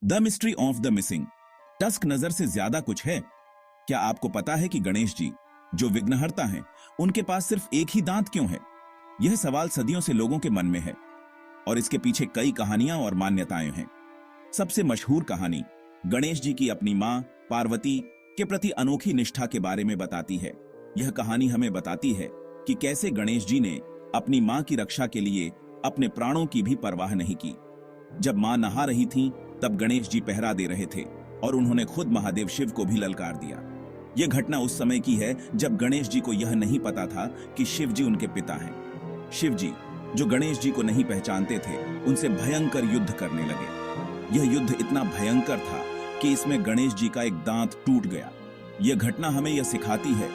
The mystery of the missing. Tusk नजर से ज्यादा कुछ है। क्या आपको पता है कि गणेश जी, जो विघ्नहर्ता हैं, उनके पास सिर्फ एक ही दांत क्यों है? यह सवाल सदियों से लोगों के मन में है और इसके पीछे कई कहानियां और मान्यताएं हैं। सबसे मशहूर कहानी गणेश जी की अपनी मां पार्वती के प्रति अनोखी निष्ठा के बारे में बताती है। यह कहानी हमें बताती है कि कैसे गणेश जी ने अपनी मां की रक्षा के लिए अपने प्राणों की भी परवाह नहीं की। जब मां नहा रही थीं, तब गणेश जी पहरा दे रहे थे और उन्होंने खुद महादेव शिव को भी ललकार दिया। यह घटना उस समय की है जब गणेश जी को यह नहीं पता था कि शिव जी उनके पिता हैं। शिव जी, जो गणेश जी को नहीं पहचानते थे, उनसे भयंकर युद्ध करने लगे। यह युद्ध इतना भयंकर था कि इसमें गणेश जी का एक दांत टूट गया। यह घटना हमें यह सिखाती है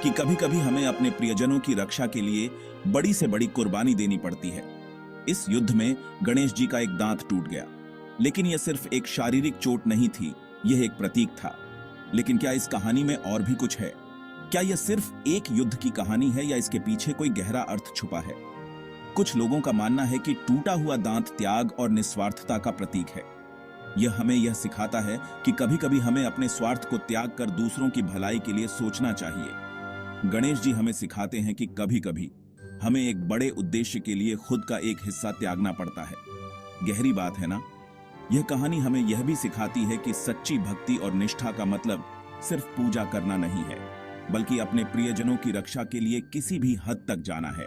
कि कभी-कभी हमें अपने प्रियजनों की रक्षा के लिए बड़ी से बड़ी कुर्बानी देनी पड़ती है। इस युद्ध में गणेश जी का एक दांत टूट गया, लेकिन यह सिर्फ एक शारीरिक चोट नहीं थी, यह एक प्रतीक था। लेकिन क्या इस कहानी में और भी कुछ है? क्या यह सिर्फ एक युद्ध की कहानी है या इसके पीछे कोई गहरा अर्थ छुपा है? कुछ लोगों का मानना है कि टूटा हुआ दांत त्याग और निस्वार्थता का प्रतीक है। यह हमें यह सिखाता है कि कभी-कभी हमें अपने स्वार्थ को त्याग कर दूसरों की भलाई के लिए सोचना चाहिए। गणेश जी हमें सिखाते हैं कि कभी-कभी हमें एक बड़े उद्देश्य के लिए खुद का एक हिस्सा त्यागना पड़ता है। गहरी बात है ना? यह कहानी हमें यह भी सिखाती है कि सच्ची भक्ति और निष्ठा का मतलब सिर्फ पूजा करना नहीं है, बल्कि अपने प्रियजनों की रक्षा के लिए किसी भी हद तक जाना है।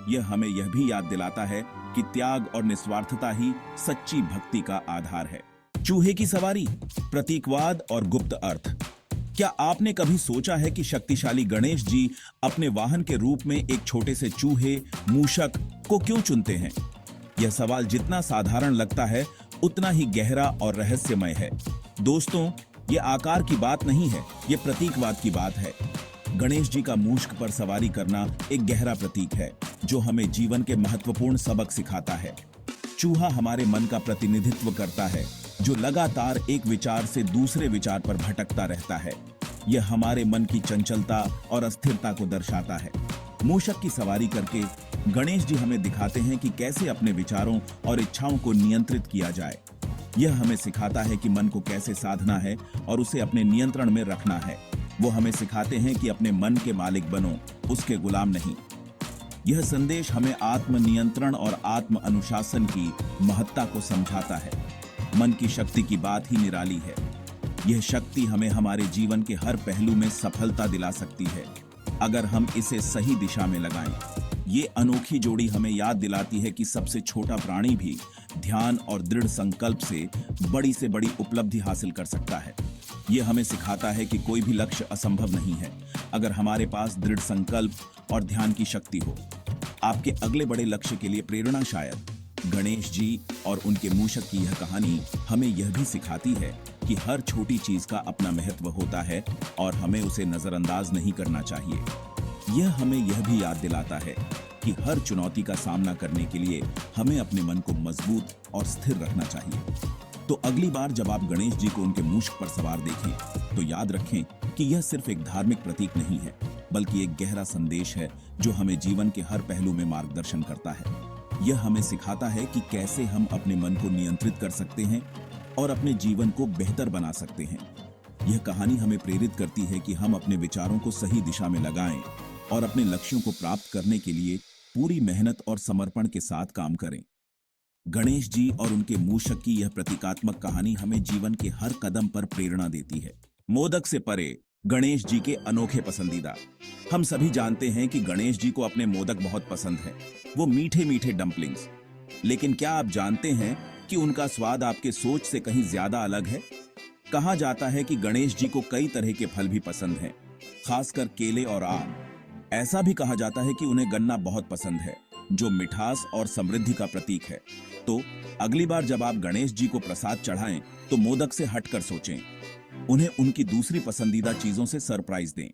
यह हमें यह भी याद दिलाता है कि त्याग और निस्वार्थता ही सच्ची भक्ति का आधार है। चूहे की सवारी, प्रतीकवाद और गुप्त अर्थ। क्या आपने कभी सोचा है कि शक्तिशाली गणेश जी अपने वाहन के रूप में एक छोटे से चूहे, मूषक को क्यों चुनते हैं? यह सवाल जितना साधारण लगता है, उतना ही गहरा और रहस्यमय है। दोस्तों, यह आकार की बात नहीं है, यह प्रतीकवाद की बात है। गणेश जी का मूषक पर सवारी करना एक गहरा प्रतीक है, जो हमें जीवन के महत्वपूर्ण सबक सिखाता है। चूहा हमारे मन का प्रतिनिधित्व करता है, जो लगातार एक विचार से दूसरे विचार पर भटकता रहता है। यह हमारे मन की चंचलता और अस्थिरता को दर्शाता है। मूषक की सवारी करके गणेश जी हमें दिखाते हैं कि कैसे अपने विचारों और इच्छाओं को नियंत्रित किया जाए। यह हमें सिखाता है कि मन को कैसे साधना है और उसे अपने नियंत्रण में रखना है। वो हमें सिखाते हैं कि अपने मन के मालिक बनो, उसके गुलाम नहीं। यह संदेश हमें आत्म नियंत्रण और आत्म अनुशासन की महत्ता को समझाता है। मन की शक्ति की बात ही निराली है। यह शक्ति हमें हमारे जीवन के हर पहलू में सफलता दिला सकती है, अगर हम इसे सही दिशा में लगाएं। ये अनोखी जोड़ी हमें याद दिलाती है कि सबसे छोटा प्राणी भी ध्यान और दृढ़ संकल्प से बड़ी उपलब्धि हासिल कर सकता है। यह हमें सिखाता है कि कोई भी लक्ष्य असंभव नहीं है, अगर हमारे पास दृढ़ संकल्प और ध्यान की शक्ति हो। आपके अगले बड़े लक्ष्य के लिए प्रेरणा शायद गणेश जी और उनके मूषक की यह कहानी हमें यह भी सिखाती है कि हर छोटी चीज का अपना महत्व होता है और हमें उसे नजरअंदाज नहीं करना चाहिए। यह हमें यह भी याद दिलाता है कि हर चुनौती का सामना करने के लिए हमें अपने मन को मजबूत और स्थिर रखना चाहिए। तो अगली बार जब आप गणेश जी को उनके मूषक पर सवार देखें, तो याद रखें कि यह सिर्फ एक धार्मिक प्रतीक नहीं है, बल्कि एक गहरा संदेश है जो हमें जीवन के हर पहलू में मार्गदर्शन करता है। यह हमें सिखाता है कि कैसे हम अपने मन को नियंत्रित कर सकते हैं और अपने जीवन को बेहतर बना सकते हैं। यह कहानी हमें प्रेरित करती है कि हम अपने विचारों को सही दिशा में लगाएं और अपने लक्ष्यों को प्राप्त करने के लिए पूरी मेहनत और समर्पण के साथ काम करें। गणेश जी और उनके मूषक की यह प्रतीकात्मक कहानी हमें जीवन के हर कदम पर प्रेरणा देती है। मोदक से परे गणेश जी के अनोखे पसंदीदा। हम सभी जानते हैं कि गणेश जी को अपने मोदक बहुत पसंद है, वो मीठे मीठे डम्पलिंग्स। लेकिन क्या आप जानते हैं कि उनका स्वाद आपके सोच से कहीं ज्यादा अलग है? कहा जाता है कि गणेश जी को कई तरह के फल भी पसंद हैं, खासकर केले और आम। ऐसा भी कहा जाता है कि उन्हें गन्ना बहुत पसंद है, जो मिठास और समृद्धि का प्रतीक है। तो अगली बार जब आप गणेश जी को प्रसाद चढ़ाएं, तो मोदक से हटकर सोचें। उन्हें उनकी दूसरी पसंदीदा चीजों से सरप्राइज दें।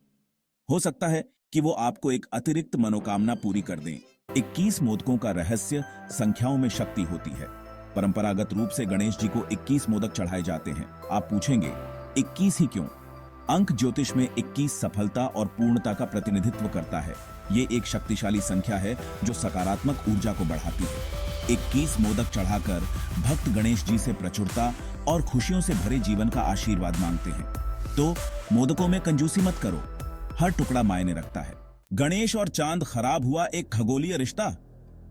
हो सकता है कि वो आपको एक अतिरिक्त मनोकामना पूरी कर दें। 21 मोदकों का रहस्य संख्याओं में शक्ति होती है। परंपरागत रूप से गणेश जी को 21 मोदक चढ़ाए जाते हैं। आप पूछेंगे 21 ही क्यों? अंक ज्योतिष में 21 सफलता और पूर्णता का प्रतिनिधित्व करता है। ये एक शक्तिशाली संख्या है जो सकारात्मक ऊर्जा को बढ़ाती है। 21 मोदक चढ़ाकर भक्त गणेश जी से प्रचुरता और खुशियों से भरे जीवन का आशीर्वाद मांगते हैं। तो मोदकों में कंजूसी मत करो, हर टुकड़ा मायने रखता है। गणेश और चांद खराब हुआ एक खगोलीय रिश्ता।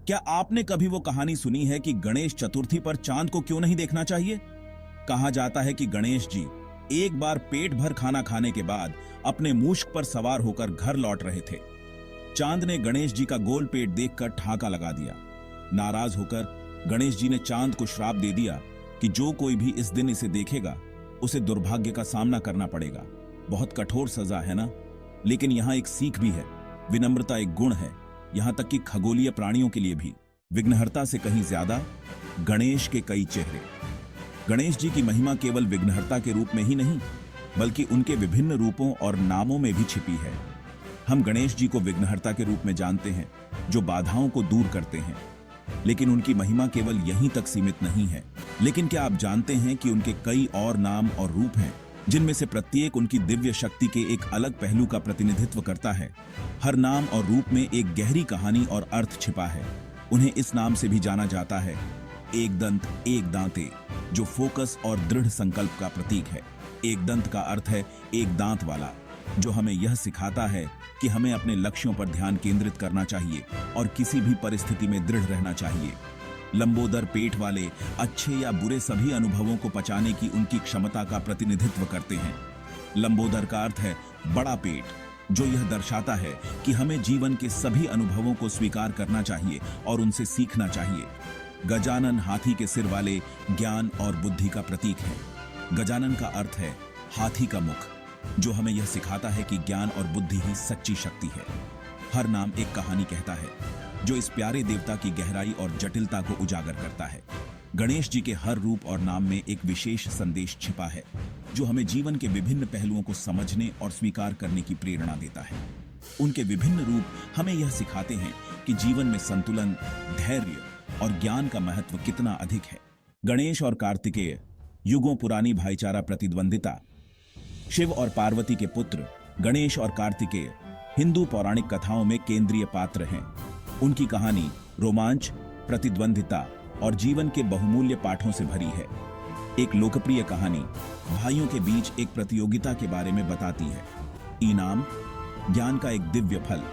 क्या आपने कभी वो कहानी सुनी है कि गणेश चतुर्थी पर चांद को क्यों नहीं देखना चाहिए? कहा जाता है कि गणेश जी एक बार पेट भर खाना खाने के बाद अपने मूषक पर सवार होकर घर लौट रहे थे। चांद ने गणेश जी का गोल पेट देखकर ठहाका लगा दिया। नाराज होकर गणेश जी ने चांद को श्राप दे दिया कि जो कोई भी इस दिन इसे देखेगा उसे दुर्भाग्य का सामना करना पड़ेगा। बहुत कठोर सजा है ना? लेकिन यहाँ एक सीख भी है। विनम्रता एक गुण है, यहाँ तक कि खगोलीय प्राणियों के लिए भी। विघ्नहर्ता से कहीं ज्यादा गणेश के कई चेहरे। गणेश जी की महिमा केवल विघ्नहर्ता के रूप में ही नहीं, बल्कि उनके विभिन्न रूपों और नामों में भी छिपी है। हम गणेश जी को विघ्नहर्ता के रूप में जानते हैं, जो बाधाओं को दूर करते हैं। लेकिन उनकी महिमा केवल यहीं तक सीमित नहीं है। लेकिन क्या आप जानते हैं कि उनके कई और नाम और रूप हैं, जिनमें से प्रत्येक उनकी दिव्य शक्ति के एक अलग पहलू का प्रतिनिधित्व करता है। हर नाम और रूप में एक गहरी कहानी और अर्थ छिपा है। उन्हें इस नाम से भी जाना जाता है, एक दंत एक दांते, जो फोकस और दृढ़ संकल्प का प्रतीक है। एक दंत का अर्थ है एक दांत वाला, जो हमें यह सिखाता है कि हमें अपने लक्ष्यों पर ध्यान केंद्रित करना चाहिए और किसी भी परिस्थिति में दृढ़ रहना चाहिए। लंबोदर पेट वाले अच्छे या बुरे सभी अनुभवों को पचाने की उनकी क्षमता का प्रतिनिधित्व करते हैं। लंबोदर का अर्थ है बड़ा पेट, जो यह दर्शाता है कि हमें जीवन के सभी अनुभवों को स्वीकार करना चाहिए और उनसे सीखना चाहिए। गजानन हाथी के सिर वाले ज्ञान और बुद्धि का प्रतीक है। गजानन का अर्थ है हाथी का मुख, जो हमें यह सिखाता है कि ज्ञान और बुद्धि ही सच्ची शक्ति है। हर नाम एक कहानी कहता है, जो इस प्यारे देवता की गहराई और जटिलता को उजागर करता है। गणेश जी के हर रूप और नाम में एक विशेष संदेश छिपा है, जो हमें जीवन के विभिन्न पहलुओं को समझने और स्वीकार करने की प्रेरणा देता है। उनके विभिन्न रूप हमें यह सिखाते हैं कि जीवन में संतुलन, धैर्य और ज्ञान का महत्व कितना अधिक है। गणेश और कार्तिकेय युगों पुरानी भाईचारा प्रतिद्वंदिता। शिव और पार्वती के पुत्र गणेश और कार्तिकेय हिंदू पौराणिक कथाओं में केंद्रीय पात्र हैं। उनकी कहानी रोमांच, प्रतिद्वंदिता और जीवन के बहुमूल्य पाठों से भरी है। एक लोकप्रिय कहानी भाइयों के बीच एक प्रतियोगिता के बारे में बताती है। इनाम ज्ञान का एक दिव्य फल।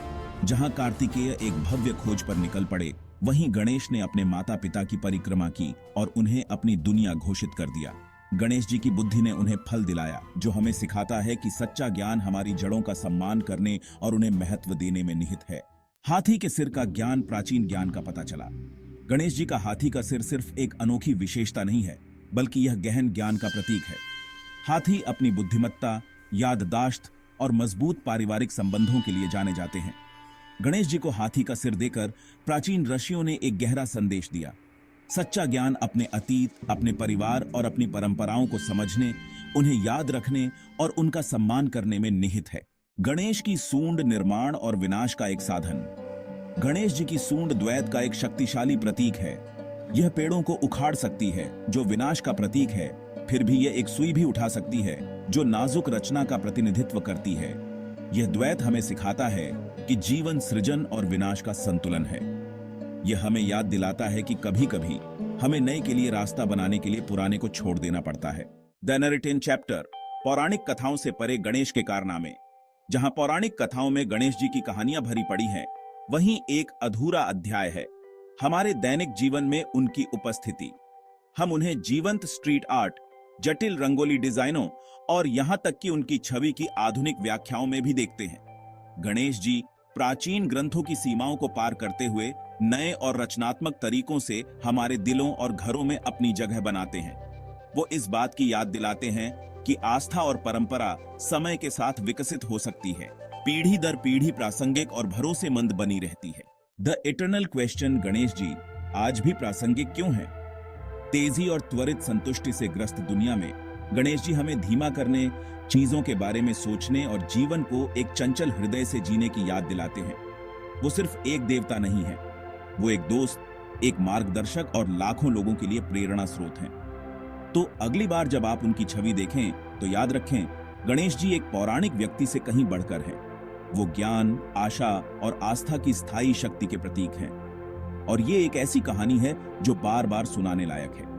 जहां कार्तिकेय एक भव्य खोज पर निकल पड़े, वहीं गणेश ने अपने माता पिता की परिक्रमा की और उन्हें अपनी दुनिया घोषित कर दिया। गणेश जी की बुद्धि ने उन्हें फल दिलाया, जो हमें सिखाता है कि सच्चा ज्ञान हमारी जड़ों का सम्मान करने और उन्हें महत्व देने में निहित है। हाथी के सिर का ज्ञान प्राचीन ज्ञान का पता चला। गणेश जी का हाथी का सिर सिर्फ एक अनोखी विशेषता नहीं है, बल्कि यह गहन ज्ञान का प्रतीक है। हाथी अपनी बुद्धिमत्ता, याददाश्त और मजबूत पारिवारिक संबंधों के लिए जाने जाते हैं। गणेश जी को हाथी का सिर देकर प्राचीन ऋषियों ने एक गहरा संदेश दिया। सच्चा ज्ञान अपने अतीत, अपने परिवार और अपनी परंपराओं को समझने, उन्हें याद रखने और उनका सम्मान करने में निहित है। गणेश की सूंड निर्माण और विनाश का एक साधन। गणेश जी की सूंड द्वैत का एक शक्तिशाली प्रतीक है। यह पेड़ों को उखाड़ सकती है, जो विनाश का प्रतीक है, फिर भी यह एक सुई भी उठा सकती है, जो नाजुक रचना का प्रतिनिधित्व करती है। यह द्वैत हमें सिखाता है कि जीवन सृजन और विनाश का संतुलन है। यह हमें याद दिलाता है कि कभी कभी हमें नए के लिए रास्ता बनाने के लिए पुराने को छोड़ देना पड़ता है। द नरेटिव चैप्टर, पौराणिक कथाओं से परे गणेश के कारनामे। जहां पौराणिक कथाओं में गणेश जी की कहानियां भरी पड़ी हैं, वहीं एक अधूरा अध्याय है हमारे दैनिक जीवन में उनकी उपस्थिति। हम उन्हें जीवंत स्ट्रीट आर्ट, जटिल रंगोली डिजाइनों और यहां तक कि उनकी छवि की आधुनिक व्याख्याओं में भी देखते हैं। गणेश जी प्राचीन ग्रंथों की सीमाओं को पार करते हुए नए और रचनात्मक तरीकों से हमारे दिलों और घरों में अपनी जगह बनाते हैं। वो इस बात की याद दिलाते हैं कि आस्था और परंपरा समय के साथ विकसित हो सकती है, पीढ़ी दर पीढ़ी प्रासंगिक और भरोसेमंद बनी रहती है। The eternal question, Ganesh ji आज भी प्रासंगिक क्यों हैं? तेजी और त्वरित संतुष्टि से ग्रस्त दुनिया में गणेश जी हमें धीमा करने, चीजों के बारे में सोचने और जीवन को एक चंचल हृदय से जीने की याद दिलाते हैं। वो सिर्फ एक देवता नहीं है, वो एक दोस्त, एक मार्गदर्शक और लाखों लोगों के लिए प्रेरणा स्रोत हैं। तो अगली बार जब आप उनकी छवि देखें तो याद रखें, गणेश जी एक पौराणिक व्यक्ति से कहीं बढ़कर हैं। वो ज्ञान, आशा और आस्था की स्थायी शक्ति के प्रतीक हैं। और ये एक ऐसी कहानी है जो बार बार सुनाने लायक है।